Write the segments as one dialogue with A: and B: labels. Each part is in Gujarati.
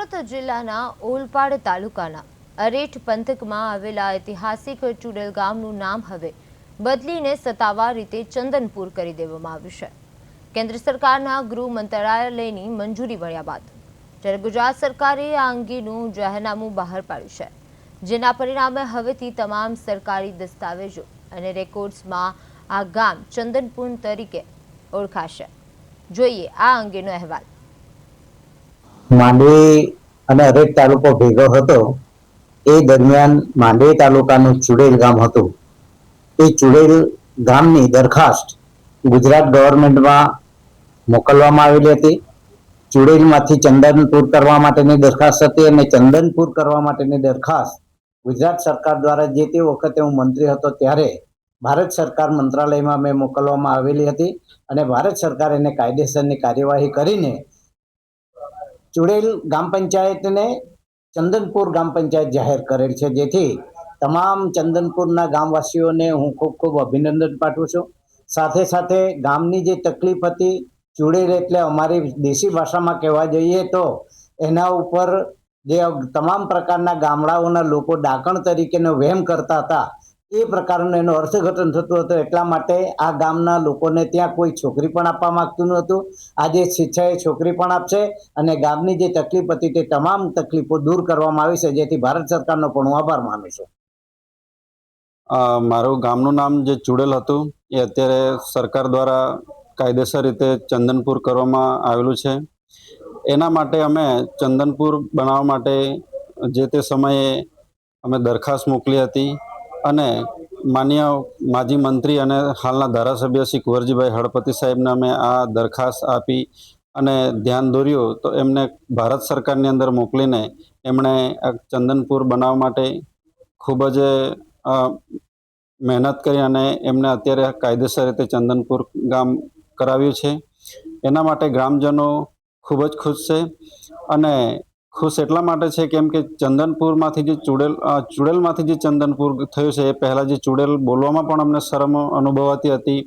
A: સુરત જિલ્લાના ઓલપાડ તાલુકાના અરેઠ પંથકમાં આવેલા ઐતિહાસિક ચુડેલ ગામનું નામ હવે બદલીને સત્તાવાર રીતે ચંદનપુર કરી દેવામાં આવ્યું છે। કેન્દ્ર સરકારના ગૃહ મંત્રાલયની મંજૂરી મળ્યા બાદ જ્યારે ગુજરાત સરકારે આ અંગેનું જાહેરનામું બહાર પાડ્યું છે, જેના પરિણામે હવેથી તમામ સરકારી દસ્તાવેજો અને રેકોર્ડ્સમાં આ ગામ ચંદનપુર તરીકે ઓળખાશે। જોઈએ આ અંગેનો અહેવાલ।
B: માંડવી અને અરેઠ તાલુકો ભેગો હતો એ દરમિયાન માંડવી તાલુકાનું ચુડેલ ગામ હતું। એ ચુડેલ ગામની દરખાસ્ત ગુજરાત ગવર્મેન્ટમાં મોકલવામાં આવેલી હતી। ચુડેલમાંથી ચંદનપુર કરવા માટેની દરખાસ્ત હતી અને ચંદનપુર કરવા માટેની દરખાસ્ત ગુજરાત સરકાર દ્વારા જે તે વખતે હું મંત્રી હતો ત્યારે ભારત સરકાર મંત્રાલયમાં મેં મોકલવામાં આવેલી હતી અને ભારત સરકાર એને કાયદેસરની કાર્યવાહી કરીને ચુડેલ ગ્રામ પંચાયતને ચંદનપુર ગ્રામ પંચાયત જાહેર કરેલ છે, જેથી તમામ ચંદનપુરના ગામવાસીઓને હું ખૂબ ખૂબ અભિનંદન પાઠવું છું। સાથે સાથે ગામની જે તકલીફ હતી, ચુડેલ એટલે અમારી દેશી ભાષામાં કહેવા જઈએ તો એના ઉપર જે તમામ પ્રકારના ગામડાઓના લોકો ડાકણ તરીકેનો વહેમ કરતા હતા, એ પ્રકારનું એનું અર્થઘટન થતું હતું। એટલા માટે આ ગામના લોકોને ત્યાં કોઈ છોકરી પણ આપવા માંગતું નહોતું। આજે શિક્ષાએ છોકરી પણ આપશે અને ગામની જે તકલીફ હતી તે તમામ તકલીફો દૂર કરવામાં આવી છે, જેથી ભારત સરકારનો પણ હું આભાર માનું છું।
C: મારું ગામનું નામ જે ચુડેલ હતું એ અત્યારે સરકાર દ્વારા કાયદેસર રીતે ચંદનપુર કરવામાં આવેલું છે। એના માટે અમે ચંદનપુર બનાવવા માટે જે તે સમયે અમે દરખાસ્ત મોકલી હતી અને માન્ય માજી મંત્રી અને હાલના ધારાસભ્ય શ્રી કુંવરજીભાઈ હળપતિ સાહેબને અમે આ દરખાસ્ત આપી અને ધ્યાન દોર્યું તો એમને ભારત સરકારની અંદર મોકલીને એમણે આ ચંદનપુર બનાવવા માટે ખૂબ જ મહેનત કરી અને એમને અત્યારે કાયદેસર રીતે ચંદનપુર ગામ કરાવ્યું છે। એના માટે ગ્રામજનો ખૂબ જ ખુશ છે અને ખુશ એટલા માટે છે કેમ કે ચંદનપુરમાંથી જે ચુડેલમાંથી જે ચંદનપુર થયું છે એ પહેલાં જે ચુડેલ બોલવામાં પણ અમને શરમ અનુભવાતી હતી।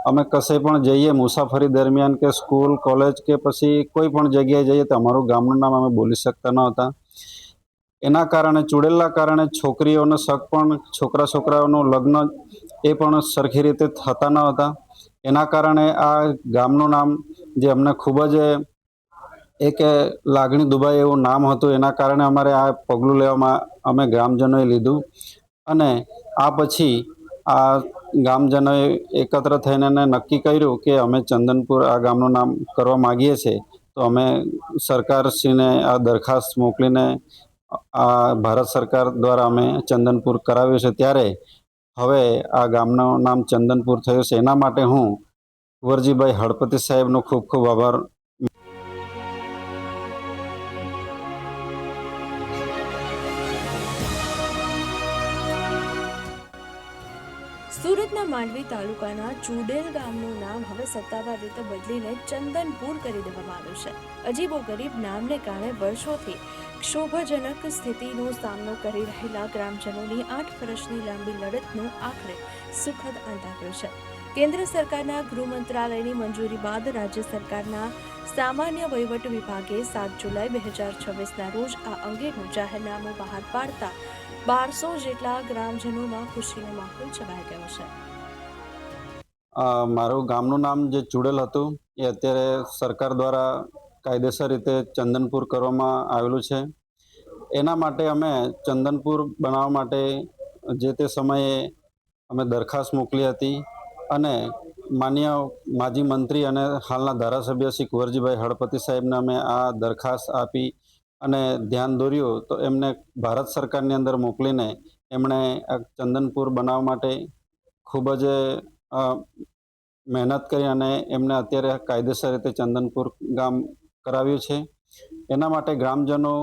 C: અમે કશે પણ જઈએ મુસાફરી દરમિયાન કે સ્કૂલ કોલેજ કે પછી કોઈ પણ જગ્યાએ જઈએ તો અમારું ગામનું નામ અમે બોલી શકતા ન હતા। એના કારણે ચુડેલના કારણે છોકરીઓનો શક પણ છોકરાઓનું લગ્ન એ પણ સરખી રીતે થતા ન હતા। એના કારણે આ ગામનું નામ જે અમને ખૂબ જ એક લાગણી દુભાય એવું નામ હતું, એના કારણે અમારે આ પગલું લેવામાં અમે ગ્રામજનોએ લીધું અને આ પછી આ ગામજનોએ એકત્ર થઈને નક્કી કર્યું કે અમે ચંદનપુર આ ગામનું નામ કરવા માગીએ છીએ। તો અમે સરકારશ્રીને આ દરખાસ્ત મોકલીને આ ભારત સરકાર દ્વારા અમે ચંદનપુર કરાવ્યું છે। ત્યારે હવે આ ગામનું નામ ચંદનપુર થયું છે। એના માટે હું કુંવરજીભાઈ હળપતિ સાહેબનો ખૂબ ખૂબ આભાર।
D: સુરતના માંડવી તાલુકાના ચુડેલ ગામનું નામ હવે સત્તાવાર રીતે બદલીને ચંદનપુર કરી દેવામાં આવ્યું છે। અજીબોગરીબ નામને કારણે વર્ષોથી ક્ષોભજનક સ્થિતિનો સામનો કરી રહેલા ગ્રામજનોની 8 વર્ષની લાંબી લડતનો આખરે સુખદ અંત આવ્યો છે। કેન્દ્ર સરકારના ગૃહ મંત્રાલયની મંજૂરી બાદ રાજ્ય સરકારના સામાન્ય વહીવટ વિભાગે 7 જુલાઈ 2026ના રોજ આ અંગેનું જાહેરનામું બહાર પાડતા 1200 જેટલા ગ્રામજનોમાં ખુશીનો માહોલ છવાઈ ગયો છે।
C: મારું ગામનું નામ જે ચુડેલ હતું એ અત્યારે સરકાર દ્વારા કાયદેસર રીતે ચંદનપુર કરવામાં આવેલું છે। એના માટે અમે ચંદનપુર બનાવવા માટે જે તે સમયે અમે દરખાસ્ત મોકલી હતી અને માન્ય માજી મંત્રી અને હાલના ધારાસભ્ય શ્રી કુંવરજીભાઈ હળપતિ સાહેબને અમે આ દરખાસ્ત આપી અને ધ્યાન દોર્યું તો એમને ભારત સરકારની અંદર મોકલીને એમણે આ ચંદનપુર બનાવવા માટે ખૂબ જ મહેનત કરી અને એમને અત્યારે કાયદેસર રીતે ચંદનપુર ગામ કરાવ્યું છે। એના માટે ગ્રામજનો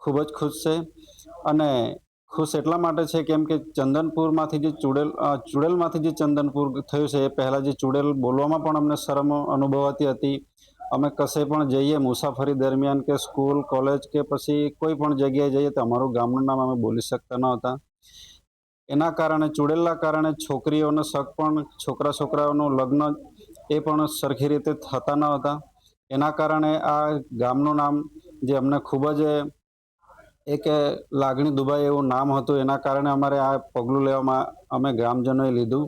C: ખૂબ જ ખુશ છે અને ખુશ એટલા માટે છે કેમ કે ચંદનપુરમાંથી જે ચુડેલમાંથી જે ચંદનપુર થયું છે એ પહેલાં જે ચુડેલ બોલવામાં પણ અમને શરમ અનુભવાતી હતી। અમે કશે પણ જઈએ મુસાફરી દરમિયાન કે સ્કૂલ કોલેજ કે પછી કોઈ પણ જગ્યાએ જઈએ તો અમારું ગામનું નામ અમે બોલી શકતા ન હતા। એના કારણે ચુડેલના કારણે છોકરીઓનો શક પણ છોકરાઓનું લગ્ન એ પણ સરખી રીતે થતા ન હતા। એના કારણે આ ગામનું નામ જે અમને ખૂબ જ એક લાગણી દુભાઈ એવું નામ હતું. એના કારણે અમારે આ પગલું લેવામાં અમે ગ્રામજનોએ લીધું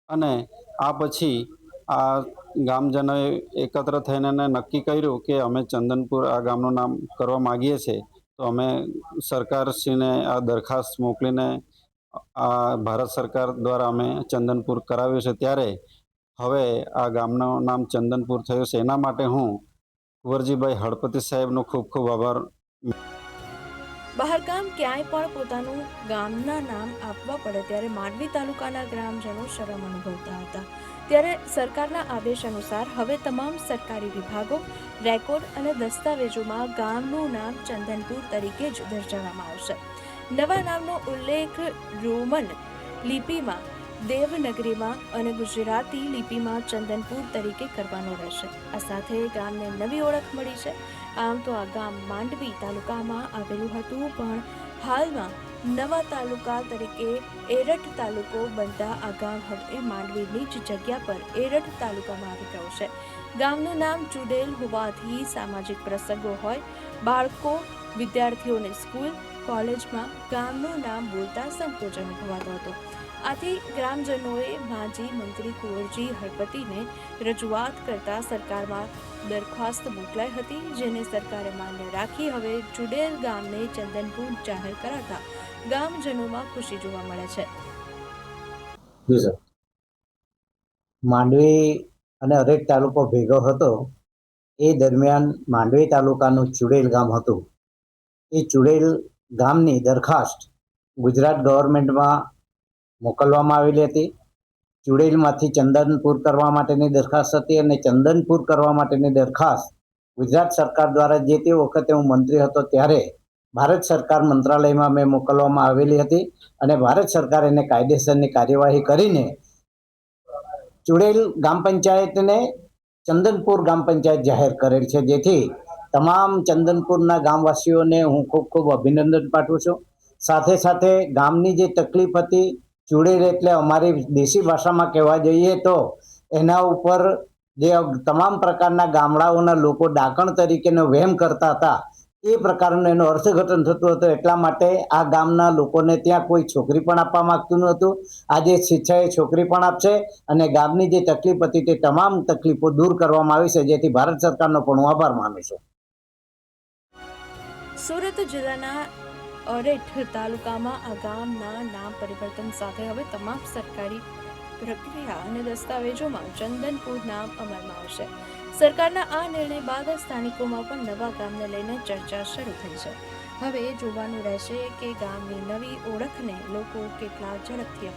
C: અને આ પછી આ ગામજનોએ એકત્ર થઈને નક્કી કર્યું કે અમે ચંદનપુર આ ગામનું નામ કરવા માગીએ છીએ. તો અમે સરકારશ્રીને આ દરખાસ્ત મોકલીને આ ભારત સરકાર દ્વારા અમે ચંદનપુર કરાવ્યું છે. ત્યારે હવે આ ગામનું નામ ચંદનપુર થયું છે. એના માટે હું કુંવરજીભાઈ હળપતિ સાહેબનો ખૂબ ખૂબ આભાર.
D: બહારગામ ક્યાંય પણ પોતાનું ગામના નામ આપવા પડે ત્યારે માંડવી તાલુકાના ગ્રામજનો શરમ અનુભવતા હતા. ત્યારે સરકારના આદેશ અનુસાર હવે તમામ સરકારી વિભાગો, રેકોર્ડ અને દસ્તાવેજોમાં ગામનું નામ ચંદનપુર તરીકે જ દર્શાવવામાં આવશે. નવા નામનો ઉલ્લેખ રોમન લિપિમાં, દેવનગરીમાં અને ગુજરાતી લિપિમાં ચંદનપુર તરીકે કરવાનો રહેશે. આ સાથે ગામને નવી ઓળખ મળી છે. આમ તો આ ગામ માંડવી તાલુકામાં આવેલું હતું, પણ હાલમાં નવા તાલુકા તરીકે એરઠ તાલુકો બનતા આ ગામ હવે માંડવીની જ જગ્યા પર એરઠ તાલુકામાં આવી ગયું છે. ગામનું નામ ચુડેલ હોવાથી સામાજિક પ્રસંગો હોય, બાળકો, વિદ્યાર્થીઓને સ્કૂલ, કોલેજમાં ગામનું નામ બોલતા સંકોચ અનુભવાતો હતો. આથી ગ્રામજનોએ માજી મંત્રી કુંવરજી હળપતિને રજૂઆત કરતા સરકારમાં દરખાસ્ત મોકલાઈ હતી, જેને સરકારે માન્ય રાખી હવે ચુડેલ ગામને ચંદનપુર જાહેર કરાતા ગામજનોમાં ખુશી જોવા મળે છે.
B: માંડવી અને અરેઠ તાલુકો ભેગો હતો એ દરમિયાન માંડવી તાલુકાનું ચુડેલ ગામ હતું. એ ચુડેલ ગામની દરખાસ્ત ગુજરાત ગવર્મેન્ટમાં મોકલવામાં આવેલી હતી. ચુડેલમાંથી ચંદનપુર કરવા માટેની દરખાસ્ત હતી અને ચંદનપુર કરવા માટેની દરખાસ્ત ગુજરાત સરકાર દ્વારા જે તે વખતે હું મંત્રી હતો ત્યારે ભારત સરકાર મંત્રાલયમાં મેં મોકલવામાં આવેલી હતી અને ભારત સરકાર એને કાયદેસરની કાર્યવાહી કરીને ચુડેલ ગ્રામ પંચાયતને ચંદનપુર ગ્રામ પંચાયત જાહેર કરેલ છે. જેથી તમામ ચંદનપુરના ગામવાસીઓને હું ખૂબ ખૂબ અભિનંદન પાઠવું છું. સાથે સાથે ગામની જે તકલીફ હતી, ચુડેલ એટલે અમારી દેશી ભાષામાં કહેવા જઈએ તો એના ઉપર જે તમામ પ્રકારના ગામડાઓના લોકો ડાકણ તરીકેનો વહેમ કરતા હતા, એ પ્રકારનું એનું અર્થઘટન થતું હતું. એટલા માટે આ ગામના લોકોને ત્યાં કોઈ છોકરી પણ આપવા માંગતું નહોતું. આજે શિક્ષાએ છોકરી પણ આપશે અને ગામની જે તકલીફ હતી તે તમામ તકલીફો દૂર કરવામાં આવી છે. જેથી ભારત સરકારનો પણ હું આભાર માનું છું.
D: સુરત જિલ્લાના અરેઠ તાલુકામાં આ ગામના નામ પરિવર્તન સાથે હવે તમામ સરકારી પ્રક્રિયા અને દસ્તાવેજોમાં ચંદનપુર નામ અમલમાં આવશે. સરકારના આ નિર્ણય બાદ સ્થાનિકોમાં પણ નવા ગામને લઈને ચર્ચા શરૂ થઈ છે. હવે જોવાનું રહેશે કે ગામની નવી ઓળખને લોકો કેટલા ઝડપથી